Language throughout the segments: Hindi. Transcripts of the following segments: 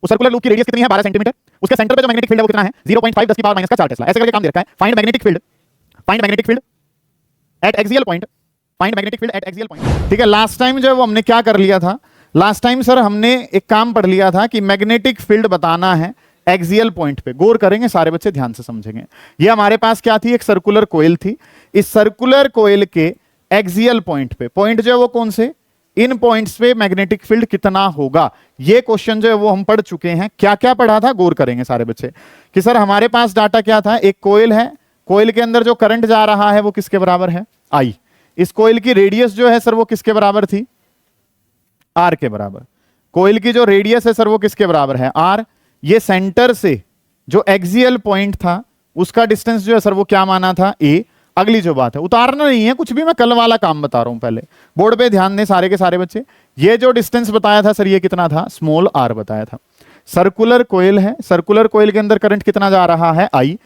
उस सर्कुलर लूप की रेडियस कितनी है 12 सेंटीमीटर, उसके सेंटर पे जो मैग्नेटिक फील्ड है वो कितना है 0.5 10 की पावर माइनस का 4 टेस्ला। ऐसे करके काम दे रखा है, find magnetic field eight axial point, find magnetic field eight axial point. ठीक है, लास्ट टाइम जो है वो हमने क्या कर लिया था, लास्ट टाइम सर हमने एक काम पढ़ लिया था कि मैग्नेटिक फील्ड बताना है एक्सियल पॉइंट पे। गौर करेंगे सारे बच्चे, ध्यान से समझेंगे। ये हमारे पास क्या थी, एक सर्कुलर कोयल थी। इस सर्कुलर कोयल के एक्सियल पॉइंट पे, पॉइंट जो है वो कौन से, इन पॉइंट्स पे मैग्नेटिक फील्ड कितना होगा, ये क्वेश्चन जो है वो हम पढ़ चुके हैं। क्या क्या पढ़ा था, गौर करेंगे सारे बच्चे कि सर हमारे पास डाटा क्या था, एक कोयल है, कोयल के अंदर जो करंट जा रहा है वो किसके बराबर है, आई। इस कोयल की रेडियस जो है सर वो किसके बराबर थी, आर के बराबर। कोयल की जो रेडियस है सर वो किसके बराबर है, आर। ये सेंटर से जो एक्सियल पॉइंट था उसका डिस्टेंस जो है सर वो क्या माना था, ए। अगली जो बात है, उतारना नहीं है कुछ भी, मैं कल वाला काम बता रहा हूं, पहले बोर्ड पे ध्यान दें सारे के सारे बच्चे। ये जो डिस्टेंस बताया था सर ये कितना था, स्मॉल आर बताया था। सर्कुलर कोयल है, सर्कुलर कोयल के अंदर करंट कितना जा रहा है, आई।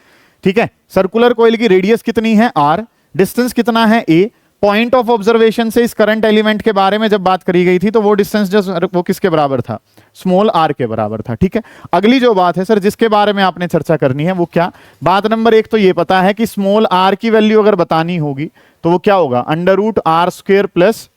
ठीक है, सर्कुलर कोयल की रेडियस कितनी है, आर, डिस्टेंस कितना है, ए। पॉइंट ऑफ ऑब्जर्वेशन से इस करंट एलिमेंट के बारे में जब बात करी गई थी तो वो डिस्टेंस जो वो किसके बराबर था, स्मॉल आर के बराबर था। ठीक है, अगली जो बात है सर जिसके बारे में आपने चर्चा करनी है वो क्या, बात नंबर 1 तो ये पता है कि स्मॉल आर की वैल्यू अगर बतानी होगी तो वो क्या होगा, √r² प्लस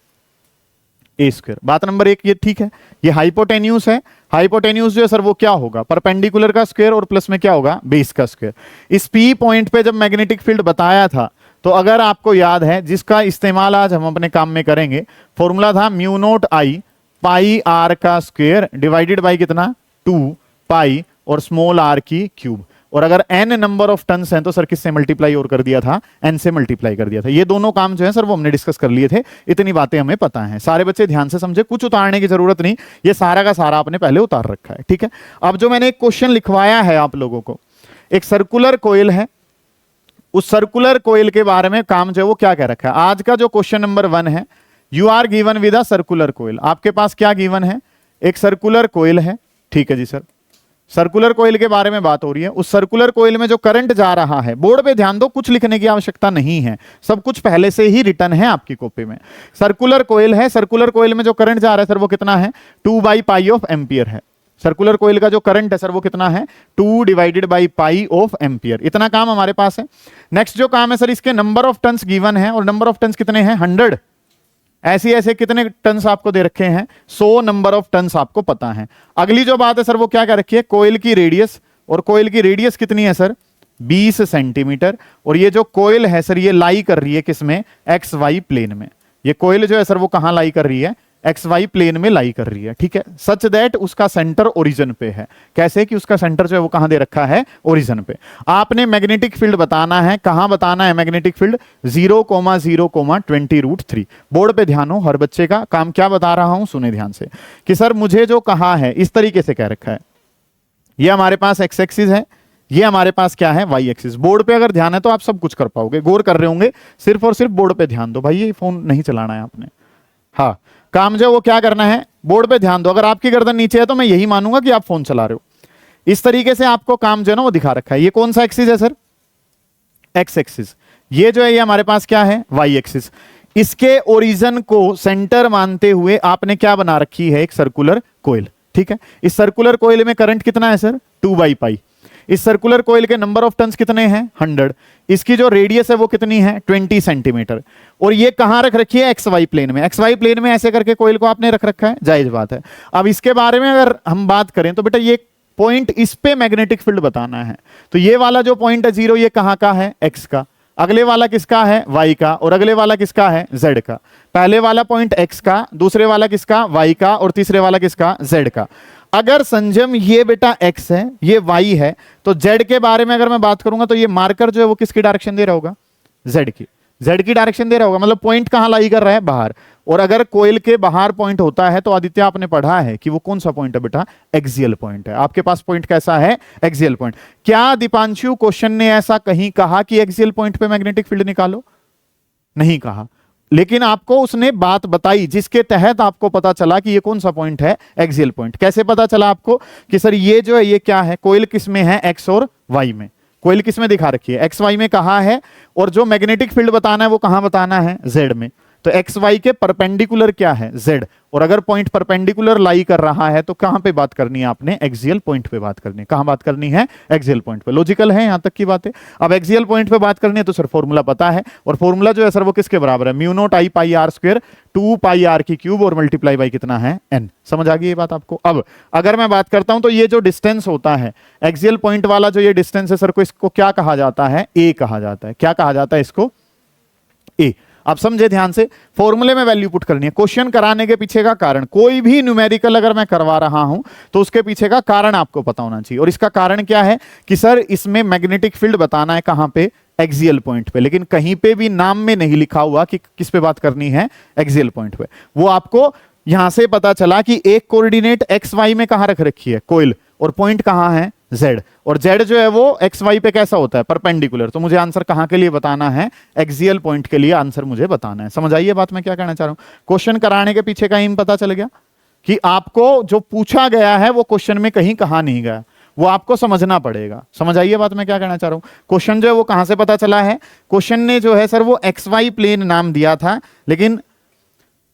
a²। बात नंबर 1 ये ठीक है। ये हाइपोटेन्यूस है, हाइपोटेन्यूस जो है सर वो क्या होगा, परपेंडिकुलर का स्क्वायर और प्लस में क्या होगा, बेस का स्क्वायर। इस पी पॉइंट पे जब मैग्नेटिक फील्ड बताया था तो अगर आपको याद है, जिसका इस्तेमाल आज हम अपने काम में करेंगे, फॉर्मूला था μ0I पाई आर का स्क्वायर डिवाइडेड बाई कितना, 2 पाई और स्मॉल आर की क्यूब। और अगर n नंबर ऑफ टन्स हैं तो सर किससे मल्टीप्लाई और कर दिया था, n से मल्टीप्लाई कर दिया था। ये दोनों काम जो है सर वो हमने डिस्कस कर लिए थे, इतनी बातें हमें पता है। सारे बच्चे ध्यान से समझे, कुछ उतारने की जरूरत नहीं, ये सारा का सारा आपने पहले उतार रखा है। ठीक है, अब जो मैंने एक क्वेश्चन लिखवाया है आप लोगों को, एक सर्कुलर कोयल है, उस सर्कुलर कोयल के बारे में काम जो है वो क्या कह रखा है। आज का जो क्वेश्चन नंबर 1 है, you are given with a circular coil. आपके पास क्या गिवन है, एक सर्कुलर कोयल है। ठीक है जी सर, सर्कुलर कोयल के बारे में बात हो रही है। उस सर्कुलर कोयल में जो करंट जा रहा है, बोर्ड पे ध्यान दो, कुछ लिखने की आवश्यकता नहीं है, सब कुछ पहले से ही रिटर्न है आपकी कॉपी में। सर्कुलर कोयल है, सर्कुलर कोयल में जो करंट जा रहा है सर वो कितना है, 2/π है। सर्कुलर कोयल का जो करंट है सर वो कितना है, 2/π इतना काम हमारे पास है। नेक्स्ट जो काम है सर, इसके नंबर ऑफ टन्स गिवन है, और नंबर ऑफ टन्स कितने हैं, 100। ऐसे ऐसे कितने टन्स आपको दे रखे हैं, 100 नंबर ऑफ टन्स आपको पता है। अगली जो बात है सर वो क्या कह रखी है, कोयल की रेडियस, और कोयल की रेडियस कितनी है सर, 20 सेंटीमीटर। और ये जो कोयल है सर ये लाई कर रही है किसमें, XY प्लेन में। ये कोयल जो है सर वो कहां लाई कर रही है, XY प्लेन में लाई कर रही है। ठीक है, सच दैट उसका सेंटर ओरिजिन पे है। कैसे कि उसका सेंटर जो है वो कहां दे रखा है, ओरिजिन पे। आपने मैग्नेटिक फील्ड बताना है, कहां बताना है मैग्नेटिक फील्ड, 0,0,20√3। बोर्ड पे ध्यान हो, हर बच्चे का काम क्या बता रहा हूं सुने ध्यान से, कि सर मुझे जो कहा है इस तरीके से कह रखा है, ये हमारे पास एक्स एक्सिस है, ये हमारे पास क्या है, वाई एक्सिस। बोर्ड पे अगर ध्यान है तो आप सब कुछ कर पाओगे, गौर कर रहे होंगे, सिर्फ और सिर्फ बोर्ड पे ध्यान दो भाई, ये फोन नहीं चलाना है आपने। हाँ, काम जो वो क्या करना है, बोर्ड पे ध्यान दो। अगर आपकी गर्दन नीचे है तो मैं यही मानूंगा कि आप फोन चला रहे हो। इस तरीके से आपको काम जो है ना वो दिखा रखा है। ये कौन सा एक्सिस है सर, एक्स एक्सिस। ये जो है ये हमारे पास क्या है, वाई एक्सिस। इसके ओरिजिन को सेंटर मानते हुए आपने क्या बना रखी है, एक सर्कुलर कोयल। ठीक है, इस सर्कुलर कोयल में करंट कितना है सर, 2/π। इस सर्कुलर कोयल के नंबर ऑफ टन्स कितने हैं, 100। इसकी जो रेडियस है वो कितनी है, 20 सेंटीमीटर। और ये कहां रख रखी है, XY प्लेन में। XY प्लेन में ऐसे करके कोयल को आपने रख रखा है, जायज बात है। अब इसके बारे में अगर हम बात करें तो बेटा ये पॉइंट, इस पे मैग्नेटिक फील्ड बताना है। तो ये वाला जो पॉइंट है 0, ये कहां का है, X का। अगले वाला किसका है, Y का। और अगले वाला किसका है, Z का। पहले वाला पॉइंट X का, दूसरे वाला किसका, Y का, और तीसरे वाला किसका, Z का। अगर संजम ये बेटा x है, ये y है, तो z के बारे में अगर मैं बात करूंगा तो ये मार्कर जो है वो किसकी डायरेक्शन दे रहा होगा, z की डायरेक्शन दे रहा होगा। मतलब पॉइंट कहां लाई कर रहा है, बाहर। और अगर कोयल के बाहर पॉइंट होता है तो आदित्य आपने पढ़ा है कि वो कौन सा पॉइंट है बेटा, एक्सियल पॉइंट है। आपके पास पॉइंट कैसा है, एक्सियल पॉइंट। क्या दीपांशु क्वेश्चन ने ऐसा कहीं कहा कि एक्सियल पॉइंट पे मैग्नेटिक फील्ड निकालो, नहीं कहा, लेकिन आपको उसने बात बताई जिसके तहत आपको पता चला कि ये कौन सा पॉइंट है, एक्सियल पॉइंट। कैसे पता चला आपको कि सर ये जो है ये क्या है, कोयल किस में है, एक्स और वाई में। कोयल किस में दिखा रखी है, एक्स वाई में कहा है। और जो मैग्नेटिक फील्ड बताना है वो कहां बताना है, जेड में। तो एक्स वाई के परपेंडिकुलर क्या है, जेड। और अगर पॉइंट परपेंडिकुलर लाई कर रहा है तो कहां पे बात करनी है आपने, एक्सियल पॉइंट पे बात करनी है। कहां बात करनी है, एक्सियल पॉइंट पे। लॉजिकल है यहां तक की बातें। अब एक्सियल पॉइंट पे बात करनी है तो सर फॉर्मूला पता है, और फॉर्मूला जो है सर वो किसके बराबर है, mu naught I pi R square 2 pi R की क्यूब और मल्टीप्लाई बाई कितना है, एन। समझ आ गई ये बात आपको। अब अगर मैं बात करता हूं तो ये जो डिस्टेंस होता है एक्सियल पॉइंट वाला, जो ये डिस्टेंस है सर को, इसको क्या कहा जाता है, ए कहा जाता है। क्या कहा जाता है इसको, ए। आप समझे ध्यान से, फॉर्मूले में वैल्यू पुट करनी है। क्वेश्चन कराने के पीछे का कारण, कोई भी न्यूमेरिकल अगर मैं करवा रहा हूं तो उसके पीछे का कारण आपको पता होना चाहिए। और इसका कारण क्या है कि सर इसमें मैग्नेटिक फील्ड बताना है कहां पे, एक्सियल पॉइंट पे, लेकिन कहीं पे भी नाम में नहीं लिखा हुआ कि किस पे बात करनी है, एक्सियल पॉइंट पे। वो आपको यहां से पता चला कि एक कोऑर्डिनेट एक्स वाई में कहां रख रखी है, कोइल, और पॉइंट कहां है, z, और z जो है वो एक्स वाई पे कैसा होता है, परपेंडिकुलर। तो मुझे आंसर कहां के लिए बताना है, एक्सियल पॉइंट के लिए आंसर मुझे बताना है। समझ आइए बात मैं क्या कहना चाह रहा हूं। क्वेश्चन कराने के पीछे का एम पता चल गया कि आपको जो पूछा गया है वो क्वेश्चन में कहीं कहा नहीं गया, वो आपको समझना पड़ेगा। समझ आइए बात मैं क्या कहना चाह रहा हूं। क्वेश्चन जो है वो कहां से पता चला है, क्वेश्चन ने जो है सर वो एक्स वाई प्लेन नाम दिया था, लेकिन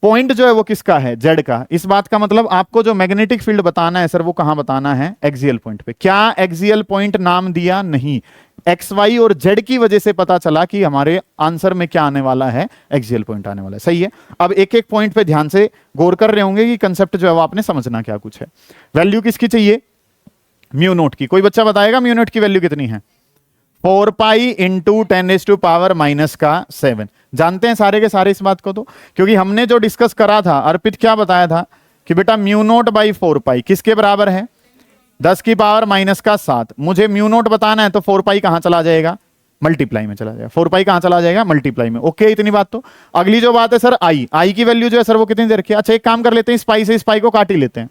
पॉइंट जो है वो किसका है, जेड का। इस बात का मतलब आपको जो मैग्नेटिक फील्ड बताना है सर वो कहां बताना है, एक्सियल पॉइंट पे। क्या एक्सियल पॉइंट नाम दिया, नहीं, एक्स वाई और जेड की वजह से पता चला कि हमारे आंसर में क्या आने वाला है, एक्सियल पॉइंट आने वाला है। सही है। अब एक एक पॉइंट पे ध्यान से गौर कर रहे होंगे कि कंसेप्ट जो है वो आपने समझना क्या कुछ है। वैल्यू किसकी चाहिए, म्यू नोट की। कोई बच्चा बताएगा म्यू नोट की वैल्यू कितनी है, 4 पाई इंटू 10⁻⁻⁷ जानते हैं सारे के सारे इस बात को, तो क्योंकि हमने जो डिस्कस करा था, अर्पित क्या बताया था कि बेटा म्यू नोट बाई 4 पाई किसके बराबर है, 10⁻⁻⁷। मुझे म्यू नोट बताना है तो 4 पाई कहां चला जाएगा, मल्टीप्लाई में चला जाएगा। 4 पाई कहां चला जाएगा, मल्टीप्लाई में। ओके, इतनी बात। तो अगली जो बात है सर, आई की वैल्यू जो है सर वो कितनी दे रखी है। अच्छा एक काम कर लेते हैं, इस पाई से इस पाई को काट ही लेते हैं।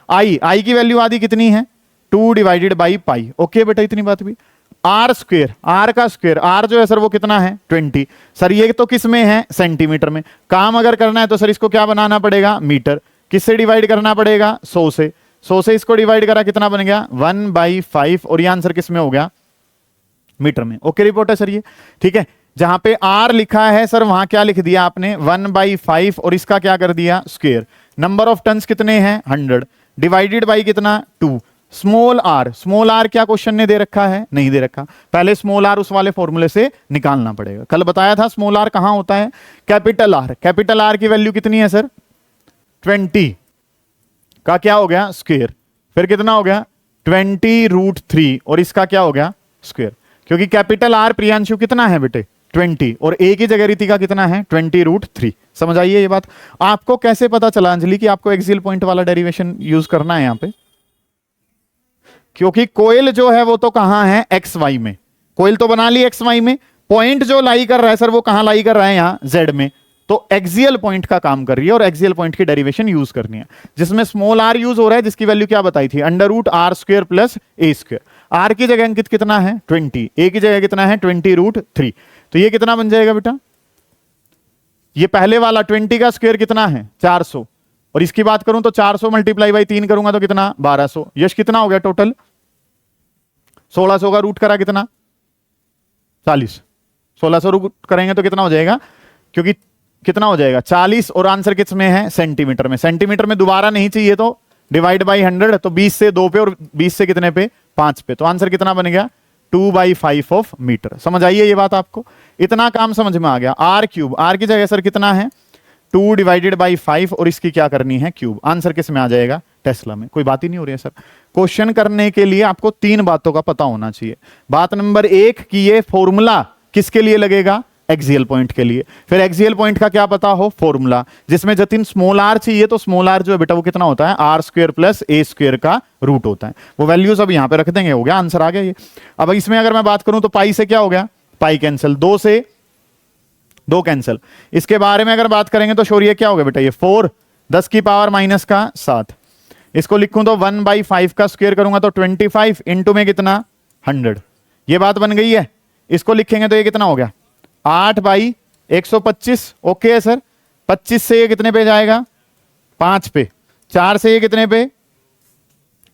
आई की वैल्यू आदि कितनी है, 2 डिवाइडेड बाई पाई। ओके बेटा, इतनी बात भी। आर स्क्वेयर, आर का स्क्वेयर, आर जो है सर वो कितना है, 20। सर ये तो किस में है, सेंटीमीटर में। काम अगर करना है तो सर इसको क्या बनाना पड़ेगा, मीटर। किससे डिवाइड करना पड़ेगा, 100 से। 100 से इसको डिवाइड करा, कितना बन गया, 1/5, और ये आंसर किस में हो गया, मीटर में। ओके रिपोर्ट है सर ये, ठीक है। जहां पे आर लिखा है सर वहां क्या लिख दिया आपने, 1/5, और इसका क्या कर दिया, स्क्वेयर। नंबर ऑफ टन्स कितने हैं, 100, डिवाइडेड बाई कितना, 2। स्मॉल आर क्या क्वेश्चन ने दे रखा है, नहीं दे रखा। पहले स्मॉल आर उस वाले फॉर्मूले से निकालना पड़ेगा। कल बताया था स्मॉल आर कहां होता है, कैपिटल आर की वैल्यू कितनी है सर, 20 का क्या हो गया, स्क्वेयर। फिर कितना हो गया, 20√3, और इसका क्या हो गया, स्क्वेयर। क्योंकि कैपिटल आर प्रियांशु कितना है बेटे, 20, और ए की जगह रीति का कितना है, 20√3। समझ आइए ये बात। आपको कैसे पता चला अंजलि कि आपको एक्सियल पॉइंट वाला डेरिवेशन यूज करना है यहां पे, क्योंकि कोयल जो है वो तो कहां है, एक्स वाई में। कोयल तो बना ली एक्स वाई में, पॉइंट जो लाई कर रहा है सर वो कहां लाई कर रहा है, यहां जेड में। तो एक्सियल पॉइंट का काम कर रही है और एक्सियल पॉइंट की डेरिवेशन यूज करनी है, जिसमें स्मॉल आर यूज हो रहा है, जिसकी वैल्यू क्या बताई थी, √r² प्लस a²। आर की जगह अंकित कितना है, 20, ए की जगह कितना है, 20√3। तो ये कितना बन जाएगा बेटा, ये पहले वाला 20 का स्क्वायर कितना है, 400, और इसकी बात करूं तो 400 मल्टीप्लाई बाई 3 करूंगा तो कितना, 1200। यश कितना हो गया टोटल, 1600 का रूट करा कितना, 40। 1600 रूट करेंगे तो कितना हो जाएगा, क्योंकि कितना हो जाएगा, 40, और आंसर किस में है, सेंटीमीटर में। सेंटीमीटर में दोबारा नहीं चाहिए तो डिवाइड बाई 100, तो 20 से 2 पे और 20 से कितने पे, 5 पे। तो आंसर कितना बन गया, 2/5 ऑफ मीटर। समझ आइए ये बात आपको, इतना काम समझ में आ गया। r³, आर की जगह सर कितना है, 2 डिवाइडेड बाई 5, और इसकी क्या करनी है, क्यूब। आंसर किस में आ जाएगा, टेस्ला में। कोई बात ही नहीं हो रही है सर। क्वेश्चन करने के लिए आपको 3 बातों का पता होना चाहिए। बात नंबर 1 कि ये फॉर्मूला किसके लिए लगेगा, एक्सियल पॉइंट के लिए। फिर एक्सियल पॉइंट का क्या पता हो, फॉर्मूला, जिसमें जतिन स्मॉल आर चाहिए तो स्मॉल आर जो है बेटा वो कितना होता है, r² प्लस a² का रूट होता है। वो वैल्यूज अब यहां पे रख देंगे, हो गया आंसर आ गया ये। अब इसमें अगर मैं बात करूं तो पाई से क्या हो गया, पाई कैंसिल, 2 से 2 कैंसिल। इसके बारे में अगर बात करेंगे तो शोर ये क्या हो गया बेटा, ये 4 10⁻⁻⁷। इसको लिखूं तो 1/5 का स्क्वायर करूंगा तो 25, इंटू में कितना, 100। ये बात बन गई है। इसको लिखेंगे तो ये कितना हो गया, 8/125। ओके है सर। 25 से ये कितने पे जाएगा, 5 पे। 4 से ये कितने पे,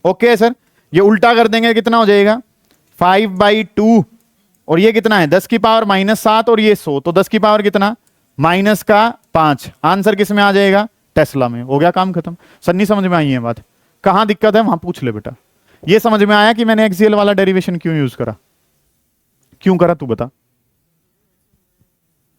ओके है सर। ये उल्टा कर देंगे कितना हो जाएगा, 5/2, और ये कितना है, 10⁻⁻⁷, और ये 100, तो 10 की पावर कितना, -5। आंसर किस में आ जाएगा, टेस्ला में, हो गया काम खत्म। सर नहीं समझ में आई है बात, कहां दिक्कत है वहां पूछ ले बेटा। ये समझ में आया कि मैंने एक्सियल वाला डेरिवेशन क्यों यूज करा, क्यों करा तू बता।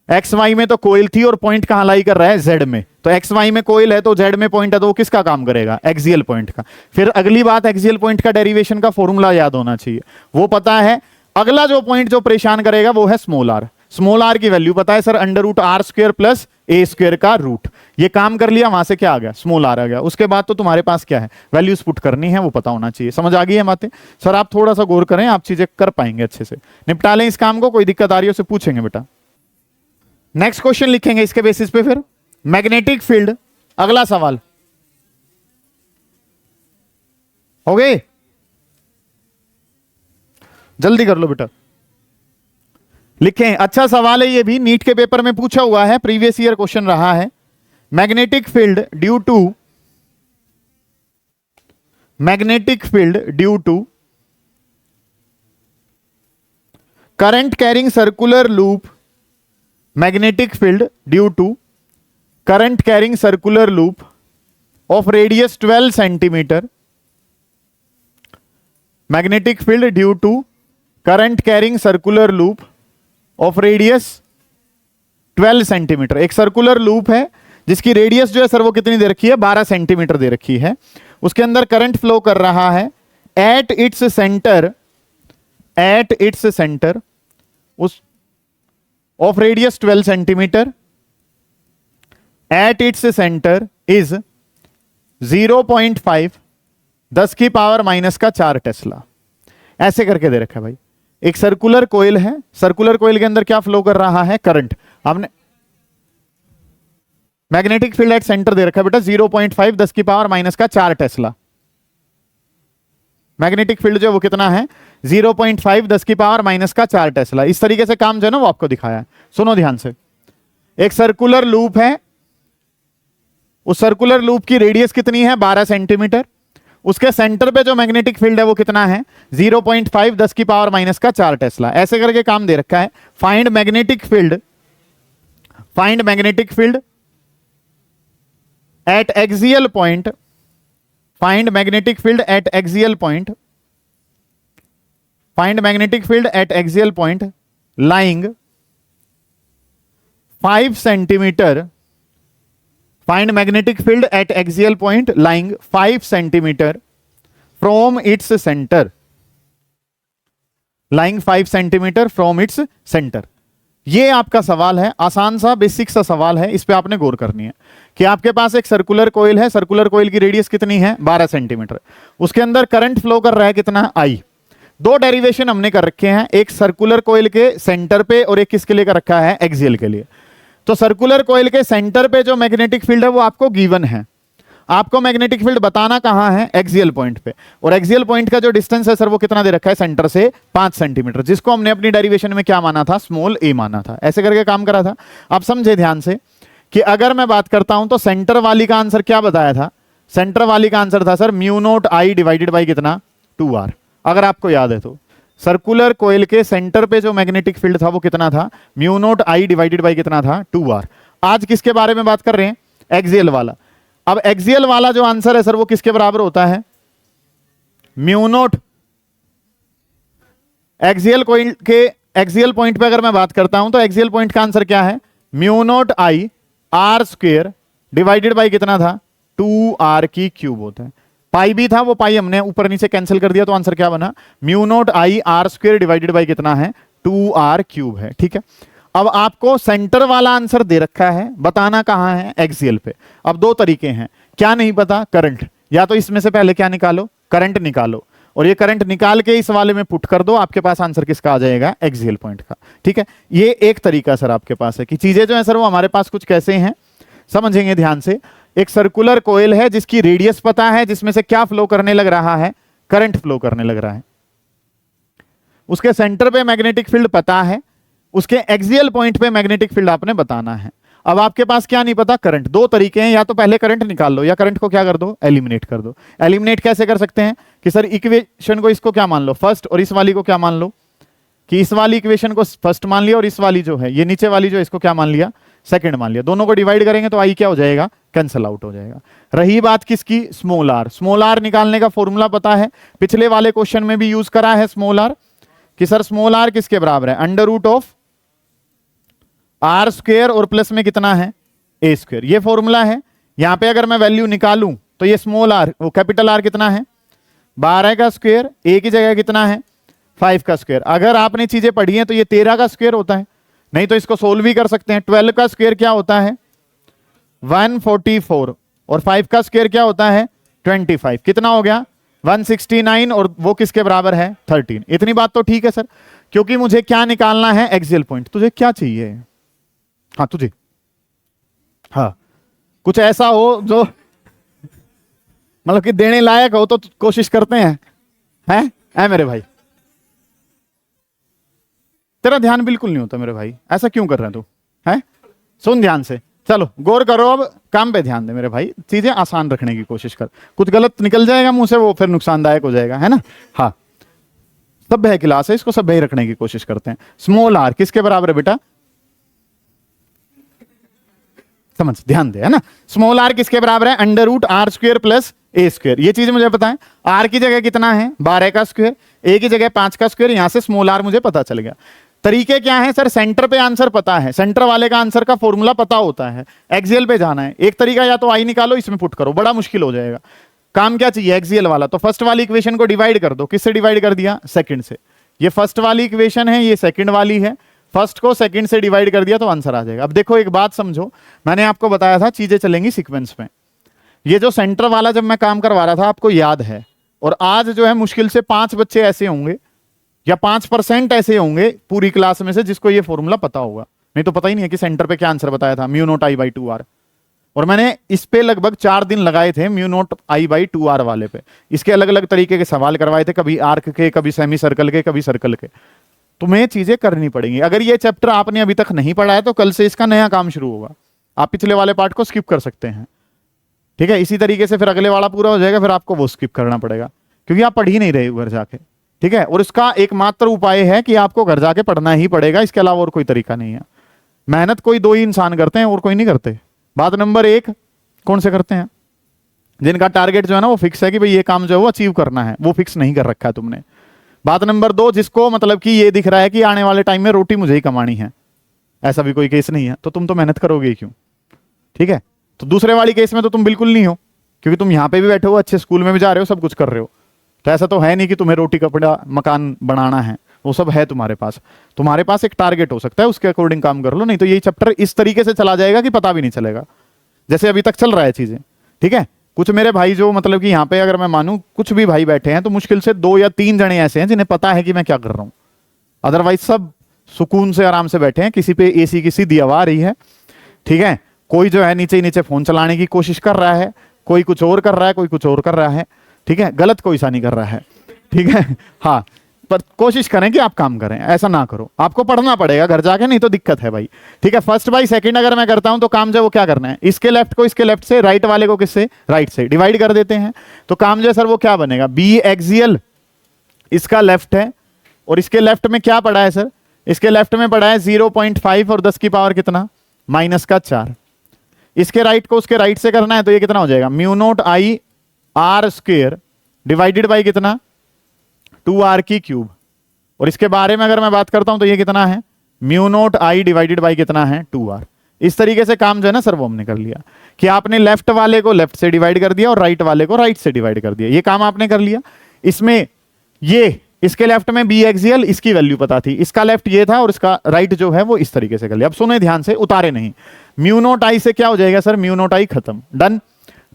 एक्स वाई में तो कोयल थी और पॉइंट कहां लाई कर रहा है, जेड में। तो एक्स वाई में कोयल है तो जेड में पॉइंट है, तो वो किसका काम करेगा, एक्सियल पॉइंट का। फिर अगली बात, एक्सियल पॉइंट का डेरिवेशन का फॉर्मूला याद होना चाहिए, वो पता है। अगला जो पॉइंट जो परेशान करेगा वो है स्मॉल आर। स्मॉल आर की वैल्यू पता है sir, under root R square plus A square का रूट। ये काम कर लिया, वहां से क्या आ गया, स्मॉल आर आ गया। उसके बाद तो तुम्हारे पास क्या है, वैल्यूज पुट करनी है, वो पता होना चाहिए। समझ आ गई है बातें सर, आप थोड़ा सा गौर करें, आप चीजें कर पाएंगे अच्छे से। निपटा लें इस काम को, कोई दिक्कत आ रही है उसे पूछेंगे बेटा। नेक्स्ट क्वेश्चन लिखेंगे इसके बेसिस पे। फिर मैग्नेटिक फील्ड, अगला सवाल हो गए, जल्दी कर लो बेटा, लिखें। अच्छा सवाल है ये भी, नीट के पेपर में पूछा हुआ है, प्रीवियस ईयर क्वेश्चन रहा है। Magnetic field due to current carrying circular loop, magnetic field due to current carrying circular loop of radius 12 centimetre, magnetic field due to current carrying circular loop of radius 12 centimetre. एक सर्कुलर लूप है जिसकी रेडियस जो है सर वो कितनी दे रखी है, 12 सेंटीमीटर दे रखी है। उसके अंदर करंट फ्लो कर रहा है एट इट्स सेंटर उस of radius 12 centimetre, at its centre is 0.5 10 की पावर माइनस का 4 टेस्ला। ऐसे करके दे रखा है भाई। एक सर्कुलर कोयल है, सर्कुलर कोयल के अंदर क्या फ्लो कर रहा है, करंट। हमने मैग्नेटिक फील्ड एट सेंटर दे रखा है बेटा 0.5 10 की पावर माइनस का 4 टेस्ला। मैग्नेटिक फील्ड जो वो कितना है, 0.5 10 की पावर माइनस का 4 टेस्ला। इस तरीके से काम जो है ना वो आपको दिखाया है, सुनो ध्यान से। एक सर्कुलर लूप है, उस सर्कुलर लूप की रेडियस कितनी है, 12 सेंटीमीटर। उसके सेंटर पे जो मैग्नेटिक फील्ड है वो कितना है, 0.5 10 की पावर माइनस का 4 टेस्ला। ऐसे करके काम दे रखा है। Find magnetic field eight axial point, find magnetic field eight axial point, find magnetic field eight axial point lying 5 centimetre, find magnetic field eight axial point lying 5 centimetre from its centre, lying 5 centimetre from its centre. ये आपका सवाल है, आसान सा बेसिक सा सवाल है, इस पे आपने गौर करनी है कि आपके पास एक सर्कुलर कोयल है, सर्कुलर कोयल की रेडियस कितनी है, 12 सेंटीमीटर। उसके अंदर करंट फ्लो कर रहा है कितना, आई। दो डेरिवेशन हमने कर रखे हैं, एक सर्कुलर कोयल के सेंटर पे और एक किसके लिए कर रखा है, एक्सियल के लिए। तो सर्कुलर कोयल के सेंटर पे जो मैग्नेटिक फील्ड है वो आपको गिवन है। आपको मैग्नेटिक फील्ड बताना कहां है, एक्सियल पॉइंट पे। और एक्सियल पॉइंट का जो डिस्टेंस है सर वो कितना दे रखा है, सेंटर से 5 सेंटीमीटर, जिसको हमने अपनी डेरिवेशन में क्या माना था, स्मॉल ए माना था। ऐसे करके काम करा था। आप समझे ध्यान से कि अगर मैं बात करता हूं तो सेंटर वाली का आंसर क्या बताया था, सेंटर वाली का आंसर था sir mu naught I divided by कितना, 2r। अगर आपको याद है तो सर्कुलर कोयल के सेंटर पे जो मैग्नेटिक फील्ड था वो कितना था, mu naught I divided by कितना था, 2r। आज किसके बारे में बात कर रहे हैं, एक्सियल वाला। अब एक्सियल वाला जो आंसर है सर वो किसके बराबर होता है, म्यू नॉट, एक्सियल कोयल के एक्सियल पॉइंट पे अगर मैं बात करता हूं तो एक्सियल पॉइंट का आंसर क्या है, mu naught I R square divided by कितना था, 2r की क्यूब होता है। पाई भी था, वो पाई हमने ऊपर नीचे कैंसिल कर दिया, तो आंसर क्या बना, mu naught I R square divided by कितना है, 2r क्यूब है। ठीक है, अब आपको सेंटर वाला आंसर दे रखा है, बताना कहां है, एक्सियल पे। अब दो तरीके हैं, क्या नहीं पता, करंट। या तो इसमें से पहले क्या निकालो, करंट निकालो, और ये करंट निकाल के इस वाले में पुट कर दो, आपके पास आंसर किसका आ जाएगा, एक्सियल पॉइंट का। ठीक है, ये एक तरीका सर आपके पास है कि चीजें जो है सर वो हमारे पास कुछ कैसे हैं, समझेंगे ध्यान से। एक सर्कुलर कोयल है जिसकी रेडियस पता है, जिसमें से क्या फ्लो करने लग रहा है, करंट फ्लो करने लग रहा है। उसके सेंटर पे मैग्नेटिक फील्ड पता है, उसके एक्सियल पॉइंट पे मैग्नेटिक फील्ड आपने बताना है। अब आपके पास क्या नहीं पता, करंट। दो तरीके हैं, या तो पहले करंट निकाल लो या करंट को क्या कर दो, एलिमिनेट कर दो। एलिमिनेट कैसे कर सकते हैं कि सर इक्वेशन को इसको क्या मान लो, फर्स्ट, और इस वाली को क्या मान लो, कि इस वाली इक्वेशन को फर्स्ट मान लिया और इस वाली जो है ये नीचे वाली जो इसको क्या मान लिया, सेकंड मान लिया। दोनों को डिवाइड करेंगे तो आई क्या हो जाएगा, कैंसल आउट हो जाएगा। रही बात किसकी, स्मॉल आर। स्मॉल आर निकालने का फॉर्मूला पता है, पिछले वाले क्वेश्चन में भी यूज करा है स्मॉल आर, कि सर स्मॉल आर किसके बराबर है, under root of R square और प्लस में कितना है ए स्क्वायर। ये फॉर्मूला है। यहां पे अगर मैं वैल्यू निकालूं तो ये स्मॉल आर, वो कैपिटल आर कितना है 12 का स्क्वायर, ए की जगह कितना है 5 का स्क्वायर। अगर आपने चीजें पढ़ी हैं तो ये 13 का स्क्वायर होता है, नहीं तो इसको सोल्व भी कर सकते हैं। 12 का स्क्वायर क्या होता है 144 और 5 का स्क्वायर क्या होता है 25, कितना हो गया 169 और वो किसके बराबर है 13। इतनी बात तो ठीक है सर, क्योंकि मुझे क्या निकालना है एक्सियल पॉइंट। तुझे क्या चाहिए, हाँ तुझे, हाँ कुछ ऐसा हो जो मतलब कि देने लायक हो तो कोशिश करते हैं है मेरे भाई। तेरा ध्यान बिल्कुल नहीं होता मेरे भाई, ऐसा क्यों कर रहे हैं तू, है सुन ध्यान से, चलो गौर करो, अब काम पे ध्यान दे मेरे भाई, चीजें आसान रखने की कोशिश कर, कुछ गलत निकल जाएगा मुंह से वो फिर नुकसानदायक हो जाएगा, है ना। हाँ सभ्य है क्लास है, इसको सभ्य ही रखने की कोशिश करते हैं। स्मॉल आर किसके बराबर है बेटा, समझ ध्यान दे, है ना। स्मॉल आर किसके बराबर है under root R square plus A square. ये चीज मुझे पता है, आर की जगह कितना है 12 का स्क्वायर, ए की जगह 5 का स्क्वायर, यहां से स्मॉल आर मुझे पता चल गया। तरीके क्या है सर, सेंटर पे आंसर पता है, सेंटर वाले का आंसर का फॉर्मूला पता होता है, एक्सियल पे जाना है। एक तरीका या तो आई निकालो इसमें पुट करो, बड़ा मुश्किल हो जाएगा। काम क्या चाहिए एक्सियल वाला, तो फर्स्ट वाली इक्वेशन को डिवाइड कर दो, किससे डिवाइड कर दिया सेकंड से। ये फर्स्ट वाली इक्वेशन है, ये सेकंड वाली है, फर्स्ट को सेकंड से डिवाइड कर दिया तो आंसर आ जाएगा। अब देखो एक बात समझो, मैंने आपको बताया था चीजें चलेंगी सीक्वेंस में। ये जो सेंटर वाला जब मैं काम करवा रहा था आपको याद है, और आज जो है मुश्किल से 5 बच्चे ऐसे होंगे या 5% ऐसे होंगे पूरी क्लास में से जिसको ये फॉर्मूला पता होगा, नहीं तो पता ही नहीं है कि सेंटर पे क्या आंसर बताया था, mu naught I by 2 R. और मैंने इस पे लगभग 4 दिन लगाए थे mu naught I by 2 R वाले पे। इसके अलग अलग तरीके के सवाल करवाए थे, कभी आर्क के, कभी सेमी सर्कल के, कभी सर्कल के। तुम्हें चीजें करनी पड़ेंगी। अगर ये चैप्टर आपने अभी तक नहीं पढ़ा है तो कल से इसका नया काम शुरू होगा, आप पिछले वाले पार्ट को स्किप कर सकते हैं, ठीक है। इसी तरीके से फिर अगले वाला पूरा हो जाएगा, फिर आपको वो स्किप करना पड़ेगा क्योंकि आप पढ़ ही नहीं रहे घर जाके, ठीक है। और इसका एकमात्र उपाय है कि आपको घर जाके पढ़ना ही पड़ेगा, इसके अलावा और कोई तरीका नहीं है। मेहनत कोई 2 ही इंसान करते हैं और कोई नहीं करते। बात नंबर 1 कौन से करते हैं, जिनका टारगेट जो है ना वो फिक्स है कि भाई ये काम जो है वो अचीव करना है, वो फिक्स नहीं कर रखा है तुमने। बात नंबर 2, जिसको मतलब कि ये दिख रहा है कि आने वाले टाइम में रोटी मुझे ही कमानी है, ऐसा भी कोई केस नहीं है, तो तुम तो मेहनत करोगे ही क्यों, ठीक है। तो दूसरे वाली केस में तो तुम बिल्कुल नहीं हो, क्योंकि तुम यहां पे भी बैठे हो, अच्छे स्कूल में भी जा रहे हो, सब कुछ कर रहे हो, तो ऐसा तो है नहीं कि तुम्हें रोटी कपड़ा मकान बनाना है, वो सब है तुम्हारे पास। तुम्हारे पास एक टारगेट हो सकता है, उसके अकॉर्डिंग काम कर लो, नहीं तो यही चैप्टर इस तरीके से चला जाएगा कि पता भी नहीं चलेगा, जैसे अभी तक चल रहा है चीजें, ठीक है। कुछ मेरे भाई जो मतलब कि यहाँ पे अगर मैं मानूं कुछ भी भाई बैठे हैं तो मुश्किल से 2 या 3 जने ऐसे हैं जिन्हें पता है कि मैं क्या कर रहा हूं, अदरवाइज सब सुकून से आराम से बैठे हैं, किसी पे एसी की सीधी हवा आ रही है, ठीक है। कोई जो है नीचे ही नीचे फोन चलाने की कोशिश कर रहा है, कोई कुछ और कर रहा है, कोई कुछ और कर रहा है, ठीक है। गलत कोई सा नहीं कर रहा है, ठीक है। हाँ पर कोशिश करें कि आप काम करें, ऐसा ना करो, आपको पढ़ना पड़ेगा घर जाके, नहीं तो दिक्कत है भाई, ठीक है। फर्स्ट बाई सेकंड अगर मैं करता हूं तो काम जो वो क्या करना है, इसके लेफ्ट को इसके लेफ्ट से, राइट वाले को किससे राइट से डिवाइड कर देते हैं, तो काम जो सर वो क्या बनेगा, बी एक्सियल इसका लेफ्ट है, और इसके लेफ्ट में क्या पड़ा है सर, इसके लेफ्ट में पड़ा है 0.5 और 10 की पावर कितना -4। इसके राइट को उसके राइट से करना है तो ये कितना हो जाएगा, mu naught I R square divided by कितना 2r की क्यूब। और इसके बारे में अगर मैं बात करता हूं तो ये कितना है, mu naught I divided by कितना है 2r। इस तरीके से काम जो है ना सर वो हमने कर लिया कि आपने लेफ्ट वाले को लेफ्ट से डिवाइड कर दिया और राइट वाले को राइट से डिवाइड कर दिया, ये काम आपने कर लिया। इसमें ये इसके लेफ्ट में बी एक्सियल इसकी वैल्यू पता थी, इसका लेफ्ट ये था और इसका राइट जो है वो इस तरीके से कर लिया। अब सुने ध्यान से, उतारे नहीं, म्यू नोट आई से क्या हो जाएगा सर, म्यू नोट आई खत्म, डन।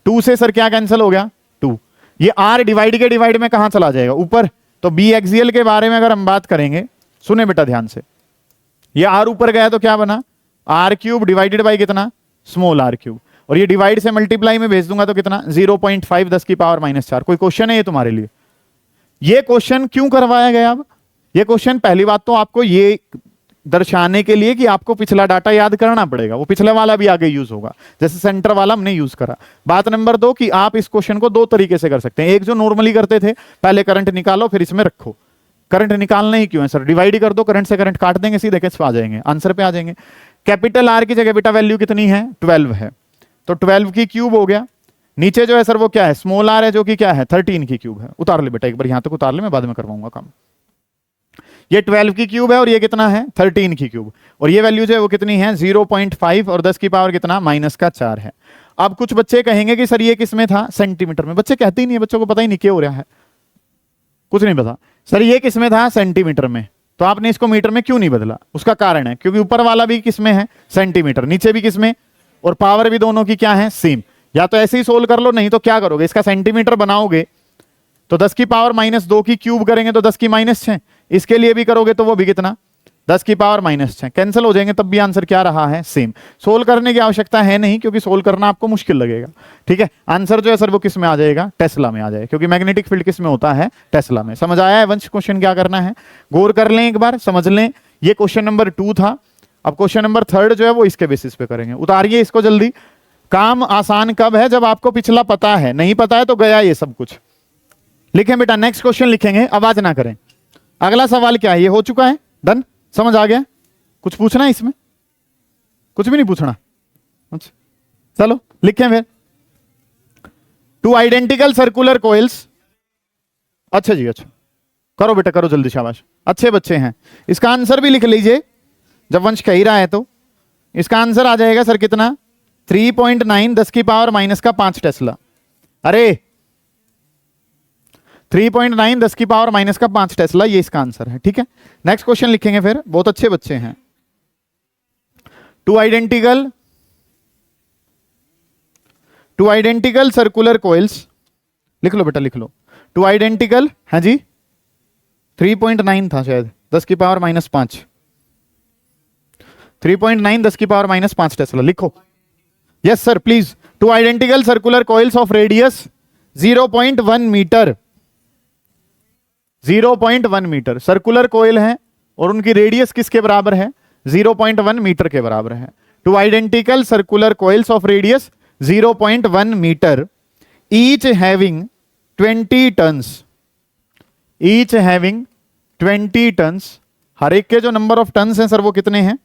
2 से सर क्या कैंसिल हो गया 2, ये आर डिवाइड के डिवाइड में कहां चला जाएगा ऊपर, तो बी एक्सियल के बारे में अगर हम बात करेंगे, सुने बेटा ध्यान से, ये आर ऊपर गया तो क्या बना आर क्यूब डिवाइडेड बाई कितना स्मॉल आर क्यूब, और ये डिवाइड से मल्टीप्लाई में भेज दूंगा तो कितना 0.5 10 की पावर -4। कोई क्वेश्चन है ये तुम्हारे लिए, ये क्वेश्चन क्यों करवाया गया। अब ये क्वेश्चन पहली बात तो आपको ये दर्शाने के लिए कि आपको पिछला डाटा याद करना पड़ेगा, वो पिछले वाला भी आगे यूज होगा, जैसे सेंटर वाला हमने यूज करा। बात नंबर 2 कि आप इस क्वेश्चन को 2 तरीके से कर सकते हैं, एक जो नॉर्मली करते थे, पहले करंट निकालो फिर इसमें रखो। करंट निकालना ही क्यों है सर, डिवाइड कर दो, करंट से करंट काट देंगे, सीधे किस पे आ जाएंगे, आंसर पे आ जाएंगे। कैपिटल आर की जगह बेटा वैल्यू कितनी है 12 है, तो 12 की क्यूब हो गया। नीचे जो है सर वो क्या है, स्मॉल आर है, जो कि क्या है 13 की क्यूब है। उतार ले बेटा एक बार, यहां तक उतार ले, मैं बाद में करवाऊंगा काम। ये 12 की क्यूब है और ये कितना है 13 की क्यूब, और ये वैल्यू जो है वो कितनी है 0.5 और 10 की पावर कितना -4 है। अब कुछ बच्चे कहेंगे कि सर ये किस में था, सेंटीमीटर में। बच्चे कहते ही नहीं है, बच्चों को पता ही नहीं क्या हो रहा है, कुछ नहीं पता। सर ये किस में था, सेंटीमीटर में, तो आपने इसको मीटर में क्यों नहीं बदला? उसका कारण है क्योंकि ऊपर वाला भी किस में है, सेंटीमीटर, नीचे भी किस में, और पावर भी दोनों की क्या है, सेम। या तो ऐसे ही सोल्व कर लो, नहीं तो क्या करोगे, इसका सेंटीमीटर बनाओगे तो 10 की पावर -2 की क्यूब करेंगे तो 10 की -6, इसके लिए भी करोगे तो वो भी कितना 10 की पावर -6, कैंसिल हो जाएंगे, तब भी आंसर क्या रहा है, सेम। सोल्व करने की आवश्यकता है नहीं, क्योंकि सोल्व करना आपको मुश्किल लगेगा। ठीक है, आंसर जो है सर वो किस में आ जाएगा, टेस्ला में आ जाएगा, क्योंकि मैग्नेटिक फील्ड किस में होता है, टेस्ला में। समझ आया है वंश, क्वेश्चन क्या करना है, गौर कर लें एक बार, समझ लें। ये क्वेश्चन नंबर 2 था। अब क्वेश्चन नंबर 3 जो है वो इसके बेसिस पे करेंगे। उतारिए इसको जल्दी। काम आसान कब है, जब आपको पिछला पता है, नहीं पता है तो गया ये सब कुछ। लिखें बेटा, नेक्स्ट क्वेश्चन लिखेंगे, आवाज ना करें। अगला सवाल क्या है, ये हो चुका है, डन, समझ आ गया। कुछ पूछना है इसमें, कुछ भी नहीं पूछना, अच्छा चलो लिखें फिर। 2 आइडेंटिकल सर्कुलर कोइल्स, अच्छा जी अच्छा, करो बेटा करो जल्दी, शाबाश, अच्छे बच्चे हैं। इसका आंसर भी लिख लीजिए, जब वंश कह ही रहा है तो। इसका आंसर आ जाएगा सर कितना, 3.9 10 की पावर -5 टेस्ला। अरे 3.9 10 की पावर -5 टेस्ला, ये इसका आंसर है। ठीक है, नेक्स्ट क्वेश्चन लिखेंगे फिर, बहुत अच्छे बच्चे हैं। 2 आइडेंटिकल सर्कुलर कोइल्स, लिख लो बेटा लिख लो। 2 आइडेंटिकल, हाँ जी 3.9 था शायद, 10 की पावर -5, 3.9 10 की पावर -5 टेस्ला लिखो। Yes sir please. 2 identical circular coils of radius 0.1 metre, 0.1 metre circular coil है और उनकी रेडियस किसके बराबर है, 0.1 मीटर के बराबर है। 2 identical circular coils of radius 0.1 metre, each having 20 turns, each having 20 turns. हर एक के जो नंबर ऑफ टन्स हैं सर वो कितने हैं,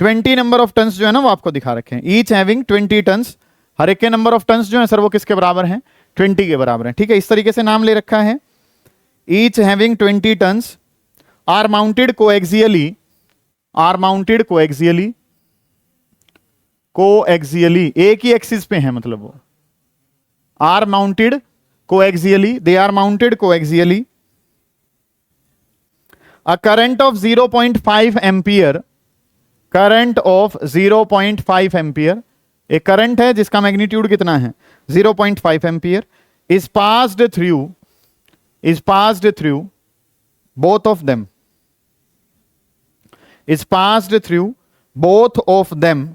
20 नंबर ऑफ टन्स जो है ना वो आपको दिखा रखे हैं। ईच हैविंग 20 टन्स, हर एक के नंबर ऑफ टन्स जो है सर वो किसके बराबर हैं, 20 के बराबर है। ठीक है, इस तरीके से नाम ले रखा है। Each having 20 turns are mounted coaxially, are mounted coaxially, coaxially एक ही एक्सिस पे है, मतलब वो are mounted coaxially, they are mounted coaxially. A current of 0.5 ampere, current of 0.5 ampere, एक करंट है जिसका मैग्नीट्यूड कितना है 0.5 ampere, is passed through, is passed through both of them, is passed through both of them.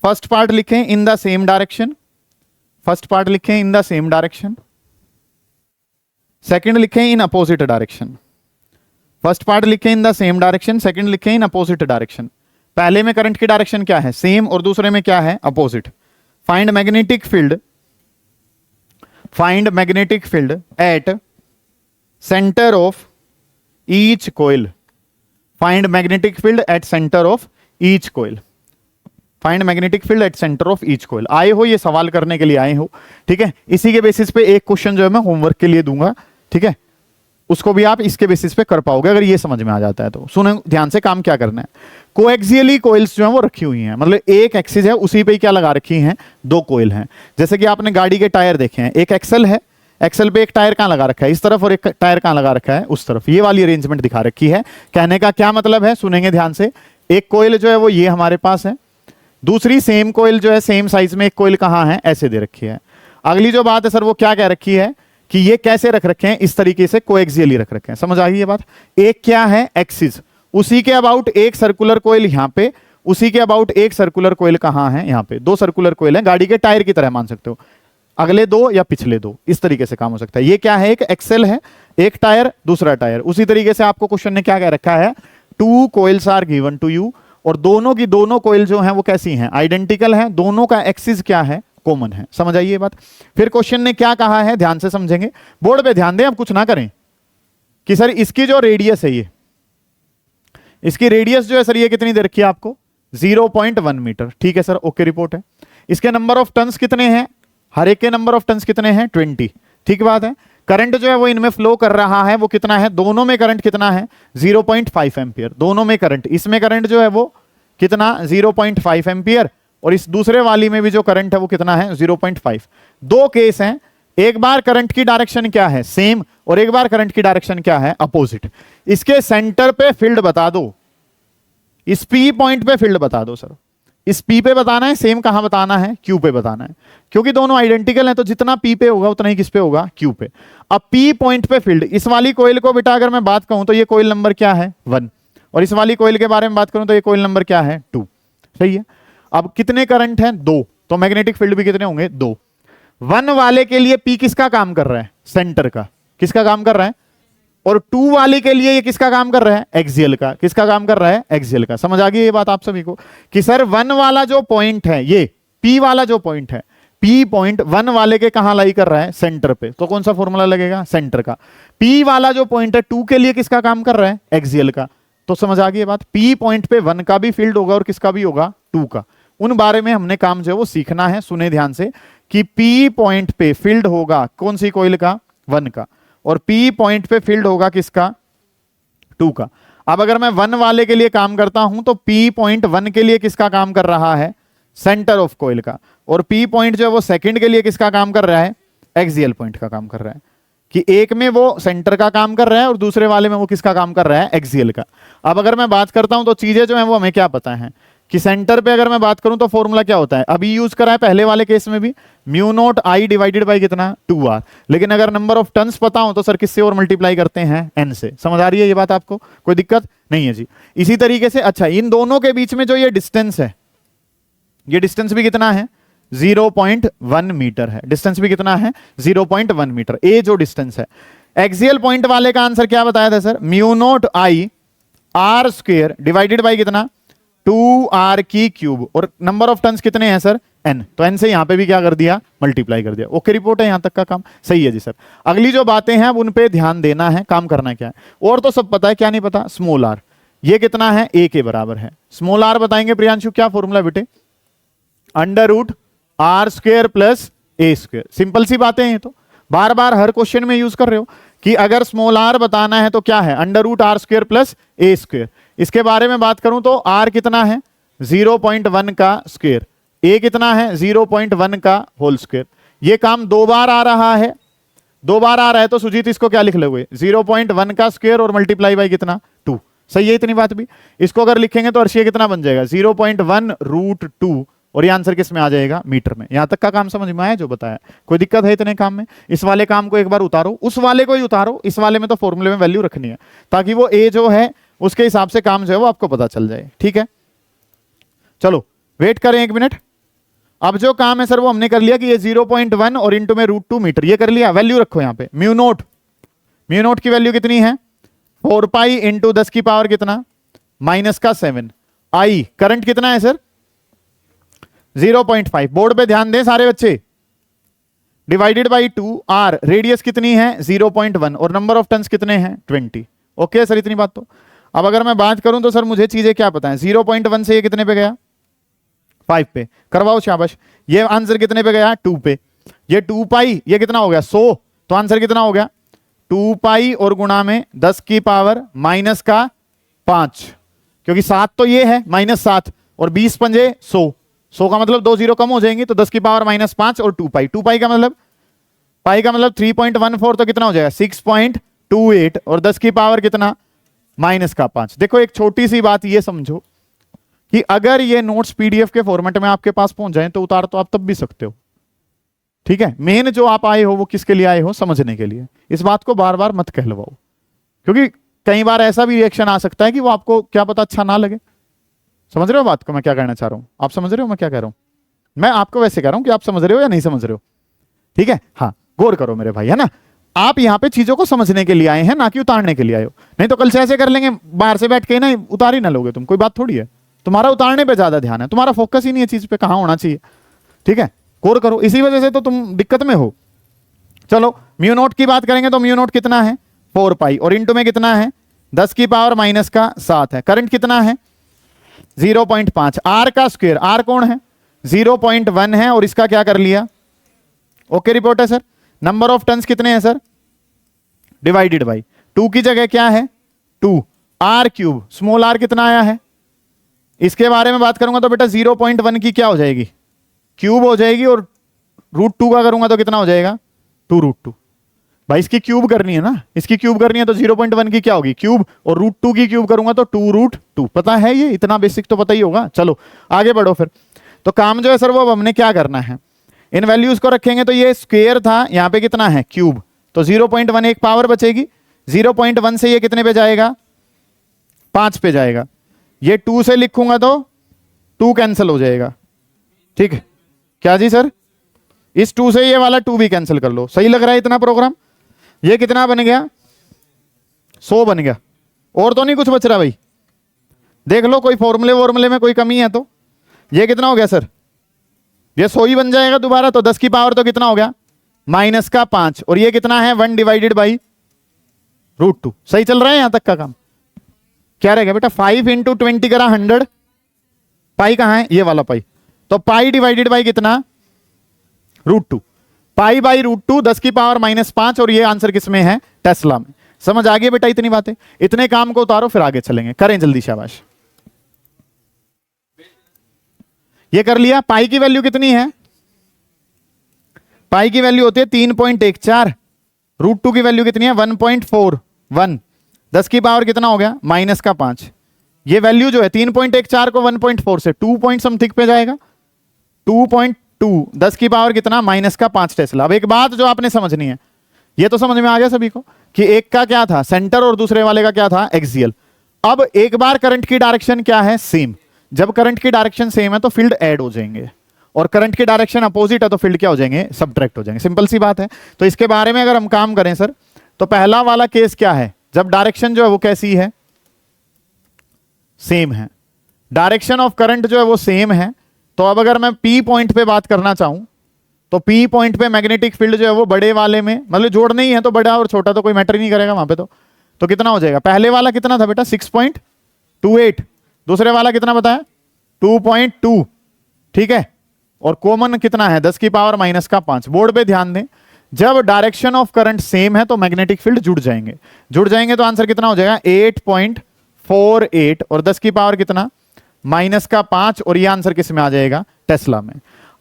First part लिखें in the same direction, first part लिखें in the same direction, second लिखें in opposite direction. First part लिखें in the same direction, second लिखें इन अपोजिट डायरेक्शन। पहले में करंट की डायरेक्शन क्या है, सेम, और दूसरे में क्या है, opposite. Find magnetic field, find magnetic field at centre of each coil, find magnetic field at centre of each coil, find magnetic field at centre of each coil. आए हो ये सवाल करने के लिए आए हो, ठीक है। इसी के बेसिस पे एक क्वेश्चन जो है मैं होमवर्क के लिए दूंगा, ठीक है, उसको भी आप इसके बेसिस पे कर पाओगे अगर ये समझ में आ जाता है तो। सुनो ध्यान से, काम क्या करना है, कोएक्सियली कोइल्स जो है वो रखी हुई हैं, मतलब एक एक्सिस है उसी पे क्या लगा रखी हैं, 2 कोइल हैं। जैसे कि आपने गाड़ी के टायर देखे हैं, एक एक्सल है, एक्सल पे एक टायर कहां लगा रखा है, इस तरफ, और एक टायर कहां लगा रखा है, उस तरफ। ये वाली अरेंजमेंट दिखा रखी है। कहने का क्या मतलब है, सुनेंगे ध्यान से। एक कोइल जो है वो ये हमारे पास है, दूसरी सेम कोइल जो है सेम साइज में एक कोइल कहां है, ऐसे दे रखी है। अगली जो बात है सर वो क्या कह रखी है कि ये कैसे रख रखे हैं, इस तरीके से कोएक्सियली रख रखे हैं। समझ आ गई ये बात। एक क्या है, एक्सिस, उसी के अबाउट एक सर्कुलर कोइल यहां पे, उसी के अबाउट एक सर्कुलर कोइल कहां है, यहां पे। 2 सर्कुलर कोइल हैं, गाड़ी के टायर की तरह मान सकते हो, अगले 2 या पिछले 2, इस तरीके से काम हो सकता है। ये क्या है, एक एक्सेल है, एक टायर दूसरा टायर। उसी तरीके से आपको क्वेश्चन ने क्या कह रखा है, 2 coils are given to you, और दोनों की दोनों कोइल जो हैं वो कैसी हैं, आइडेंटिकल हैं, दोनों का एक्सिस क्या है, कॉमन है। समझ आइए बात। फिर क्वेश्चन ने क्या कहा है, ध्यान से समझेंगे, बोर्ड पे ध्यान दें, अब कुछ ना करें, कि सर इसकी जो रेडियस है, ये इसकी रेडियस जो है सर ये कितनी दे रखी है आपको, 0.1 मीटर। ठीक है सर, ओके रिपोर्ट है। इसके नंबर ऑफ टन्स कितने हैं, हर एक के नंबर ऑफ टन्स कितने हैं 20। ठीक बात है। करंट जो है वो इनमें फ्लो कर रहा है वो कितना है, दोनों में करंट कितना है 0.5 एम्पियर, दोनों में करंट, इसमें करंट जो है वो कितना 0.5 एम्पियर, और इस दूसरे वाली में भी जो करंट है वो कितना है 0.5। दो केस हैं, एक बार करंट की डायरेक्शन क्या है सेम, और एक बार करंट की डायरेक्शन क्या है अपोजिट। इसके सेंटर पे फील्ड बता दो, इस पी पॉइंट पे फील्ड बता दो सर। इस पी पे बताना है, सेम कहां बताना है, क्यू पे बताना है, क्योंकि दोनों आइडेंटिकल हैं, तो जितना पी पे होगा उतना ही किस पे होगा, क्यू पे। अब पी पॉइंट पे फील्ड, इस वाली कोयल को बेटा अगर मैं बात कहूं तो ये कोयल नंबर क्या है 1, और इस वाली कोयल के बारे में बात करूं तो ये कोयल नंबर क्या है 2। सही है। अब कितने करंट हैं 2, तो मैग्नेटिक फील्ड भी कितने होंगे 2। 1 वाले के लिए पी किसका काम कर रहा है, सेंटर का, किसका काम कर रहा है, और 2 वाले के लिए ये किसका काम कर रहा है, एक्सियल का, किसका काम कर रहा है, एक्सियल का। समझ आ गई ये बात आप सभी को कि सर 1 वाला जो पॉइंट है, ये पी वाला जो पॉइंट है, पी पॉइंट 1 वाले के कहां लाई कर रहा है, सेंटर पे, तो कौन सा फॉर्मूला लगेगा, सेंटर का। पी वाला जो पॉइंट है 2 के लिए किसका काम कर रहा है, एक्सियल का। तो समझ आ गई ये बात, पी पॉइंट पे 1 का भी फील्ड होगा और किसका भी होगा 2 का। उन बारे में हमने काम जो है वो सीखना है, सुने ध्यान से, कि पी पॉइंट पे फील्ड होगा कौन सी कोयल का, 1 का, और पी पॉइंट पे फील्ड होगा किसका, 2 का। अब अगर मैं 1 वाले के लिए काम करता हूं तो पी पॉइंट 1 के लिए किसका काम कर रहा है, सेंटर ऑफ कोयल का, और पी पॉइंट जो है वो सेकंड के लिए किसका काम कर रहा है, एक्सियल पॉइंट का काम कर रहा है, कि एक में वो सेंटर का काम कर रहा है और दूसरे वाले में वो किसका काम कर रहा है, एक्सियल का। अब अगर मैं बात करता हूं तो चीजें जो है वो हमें क्या पता है कि सेंटर पे अगर मैं बात करूं तो फॉर्मूला क्या होता है, अभी यूज करा है पहले वाले केस में भी, mu naught I divided by कितना 2r। लेकिन अगर नंबर ऑफ टन्स पता हो तो सर किससे और मल्टीप्लाई करते हैं, n से। समझ आ रही है ये बात आपको, कोई दिक्कत नहीं है जी। इसी तरीके से अच्छा, इन दोनों के बीच में जो ये डिस्टेंस है, ये डिस्टेंस भी कितना है 0.1 मीटर है, डिस्टेंस भी कितना है 0.1 मीटर, ए जो डिस्टेंस है। एक्सियल पॉइंट वाले का आंसर क्या बताया था sir, mu naught I R square divided by कितना 2r की क्यूब, और नंबर ऑफ टन्स कितने हैं सर n, तो n से यहां पे भी क्या कर दिया, मल्टीप्लाई कर दिया। ओके रिपोर्ट है, यहां तक का काम सही है जी सर। अगली जो बातें हैं उन पे ध्यान देना है, काम करना क्या है, और तो सब पता है, क्या नहीं पता, स्मॉल r ये कितना है, a के बराबर है। स्मॉल r बताएंगे प्रियांशु, क्या फॉर्मूला बेटे, under root R square plus A square. Simple सी बातें हैं, तो बार बार हर क्वेश्चन में यूज कर रहे हो कि अगर स्मॉल r बताना है तो क्या है, under root R square plus A square. इसके बारे में बात करूं तो r कितना है 0.1 का स्क्वायर, a कितना है 0.1 का होल स्क्वायर। ये काम 2 बार आ रहा है, 2 बार आ रहा है, तो सुजीत इसको क्या लिख लोगे 0.1 का स्क्वायर और मल्टीप्लाई बाई कितना 2। सही है इतनी बात भी। इसको अगर लिखेंगे तो अर्शिया कितना बन जाएगा 0.1 रूट 2, और ये आंसर किस में आ जाएगा, मीटर में। यहां तक का काम समझ में आया जो बताया, कोई दिक्कत है इतने काम में। इस वाले काम को एक बार उतारो, उस वाले को ही उतारो, इस वाले में तो फॉर्मूले में वैल्यू रखनी है, ताकि वो ए जो है उसके हिसाब से काम जो है वो आपको पता चल जाए। ठीक है, चलो वेट करें 1 मिनट। अब जो काम है सर वो हमने कर लिया कि ये 0.1 और इंटू में रूट 2 मीटर, ये कर लिया। वैल्यू रखो यहां पे, म्यू नोट की वैल्यू कितनी है 4 पाई इंटू 10 की पावर कितना -7। आई करंट कितना है सर 0.5, बोर्ड पे ध्यान दें सारे बच्चे, डिवाइडेड बाई 2 आर, रेडियस कितनी है 0.1, और नंबर ऑफ टन्स कितने हैं 20। ओके सर इतनी बात। तो अब अगर मैं बात करूं तो सर मुझे चीजें क्या पता है, 0.1 से ये कितने पे गया 5 पे, करवाओ शाबाश। ये आंसर कितने पे गया 2 पे, ये 2 पाई, ये कितना हो गया 100, तो आंसर कितना हो गया 2 पाई और गुणा में 10 की पावर -5, क्योंकि 7 तो ये है -7 और 20 पंजे 100 का मतलब 2 जीरो कम हो जाएंगे, तो 10 की पावर -5 और 2 पाई का मतलब 3.14, तो कितना हो जाएगा 6.28, और 10 की पावर कितना -5। देखो एक छोटी सी बात ये समझो कि अगर ये नोट्स पीडीएफ के फॉर्मेट में आपके पास पहुंच जाए तो उतार तो आप तब भी सकते हो। ठीक है, मेन जो आप आए हो वो किसके लिए आए हो, समझने के लिए। इस बात को बार बार मत कहलवाओ, क्योंकि कई बार ऐसा भी रिएक्शन आ सकता है कि वो आपको क्या पता अच्छा ना लगे। समझ रहे हो बात को मैं क्या कहना चाह रहा हूं, आप समझ रहे हो मैं क्या कह रहा हूं। मैं आपको वैसे कह रहा हूं कि आप समझ रहे हो या नहीं समझ रहे हो। ठीक है, हाँ गौर करो मेरे भाई, है ना। आप यहां पे चीजों को समझने के लिए आए हैं, ना कि उतारने के लिए आए हो। नहीं तो कल से ऐसे कर लेंगे, बाहर से बैठ के ना उतार ही ना लोगे तुम, कोई बात थोड़ी है। तुम्हारा उतारने पे ज्यादा ध्यान है, तुम्हारा फोकस ही नहीं है चीज पे कहां होना चाहिए। ठीक है, गौर करो, इसी वजह से तो तुम दिक्कत में हो। चलो म्यू नोट की बात करेंगे तो म्यू नोट कितना है 4 पाई, और इंटू में कितना है 10 की पावर -7 है। करंट कितना है 0.5, आर का स्क्वायर, आर कौन है 0.1 है और इसका क्या कर लिया, ओके रिपोर्ट है सर। नंबर ऑफ टन्स कितने हैं सर, डिवाइडेड बाई 2 की जगह क्या है 2, आर क्यूब, स्मॉल आर कितना आया है, इसके बारे में बात करूंगा तो बेटा 0.1 की क्या हो जाएगी, क्यूब हो जाएगी, और √2 का करूंगा तो कितना हो जाएगा 2√2। भाई इसकी क्यूब करनी है ना, इसकी क्यूब करनी है तो 0.1 की क्या होगी क्यूब, और √2 की क्यूब करूंगा तो 2√2। पता है ये, इतना बेसिक तो पता ही होगा। चलो आगे बढ़ो फिर। तो काम जो है सर वो अब हमने क्या करना है, इन वैल्यूज को रखेंगे। तो ये स्क्वायर था, यहां पे कितना है क्यूब, तो 0.1 एक पावर बचेगी, 0.1 से ये कितने पे जाएगा 5 पे जाएगा, ये 2 से लिखूंगा तो 2 कैंसिल हो जाएगा, ठीक है क्या जी सर, इस 2 से ये वाला 2 भी कैंसिल कर लो। सही लग रहा है इतना प्रोग्राम, ये कितना बन गया 100 बन गया, और तो नहीं कुछ बच रहा भाई, देख लो कोई फॉर्मूले में कोई कमी है तो। ये कितना हो गया सर, ये 100 ही बन जाएगा दोबारा, तो 10 की पावर तो कितना हो गया -5, और ये कितना है 1 डिवाइडेड बाई √2। सही चल रहा है यहां तक का काम। क्या रहेगा बेटा 5 × 20 करा 100, पाई कहां है ये वाला पाई, तो पाई डिवाइडेड बाई कितना √2, पाई बाई √2 10 की पावर -5, और ये आंसर किसमें है टेस्ला में। समझ आ गई बेटा इतनी बातें, इतने काम को उतारो फिर आगे चलेंगे, करें जल्दी शाबाश। ये कर लिया, पाई की वैल्यू कितनी है, पाई की वैल्यू होती है 3.14, √2 की वैल्यू कितनी है 1.41, 10 की पावर कितना हो गया -5। ये वैल्यू जो है 3.14 को 1.4 से 2 पॉइंट समथिंग पे जाएगा, 2.2, 10 की पावर कितना -5 टेस्ला। अब एक बात जो आपने समझनी है, ये तो समझ में आ गया सभी को कि एक का क्या था सेंटर और दूसरे वाले का क्या था एक्सियल। अब एक बार करंट की डायरेक्शन क्या है सेम, जब करंट की डायरेक्शन सेम है तो फील्ड ऐड हो जाएंगे, और करंट की डायरेक्शन अपोजिट है तो फील्ड क्या हो जाएंगे सब्ट्रैक्ट हो जाएंगे, सिंपल सी बात है। तो इसके बारे में अगर हम काम करें सर, तो पहला वाला केस क्या है, जब डायरेक्शन जो है वो कैसी है सेम है, डायरेक्शन ऑफ करंट जो है वो सेम है। तो अब अगर मैं P पॉइंट पे बात करना चाहूं तो P पॉइंट पे मैग्नेटिक फील्ड जो है वो बड़े वाले में, मतलब जोड़ना ही है तो बड़ा और छोटा तो कोई मैटर ही नहीं करेगा वहां पे। तो कितना हो जाएगा, पहले वाला कितना था बेटा 6.28, दूसरे वाला कितना बताया 2.2, ठीक है, और कॉमन कितना है 10 की पावर -5। बोर्ड पे ध्यान दें, जब डायरेक्शन ऑफ करंट सेम है तो मैग्नेटिक फील्ड जुड़ जाएंगे तो आंसर कितना हो जाएगा 8.48, और 10 की पावर कितना -5, और ये आंसर किस में आ जाएगा टेस्ला में।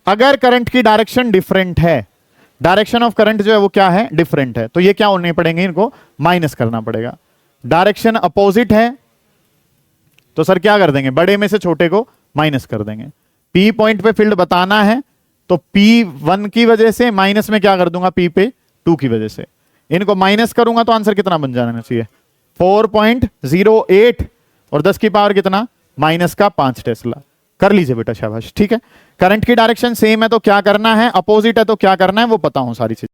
अगर करंट की डायरेक्शन डिफरेंट है, डायरेक्शन ऑफ करंट जो है वो क्या है डिफरेंट है, तो ये क्या होने पड़ेंगे इनको माइनस करना पड़ेगा। डायरेक्शन अपोजिट है तो सर क्या कर देंगे, बड़े में से छोटे को माइनस कर देंगे। P पॉइंट पे फील्ड बताना है तो P1 की वजह से माइनस में क्या कर दूंगा P पे 2 की वजह से, इनको माइनस करूंगा तो आंसर कितना बन जाना चाहिए 4.08, और 10 की पावर कितना -5 टेस्ला। कर लीजिए बेटा शाबाश, ठीक है। करंट की डायरेक्शन सेम है तो क्या करना है, अपोजिट है तो क्या करना है वो पता हो सारी चीज।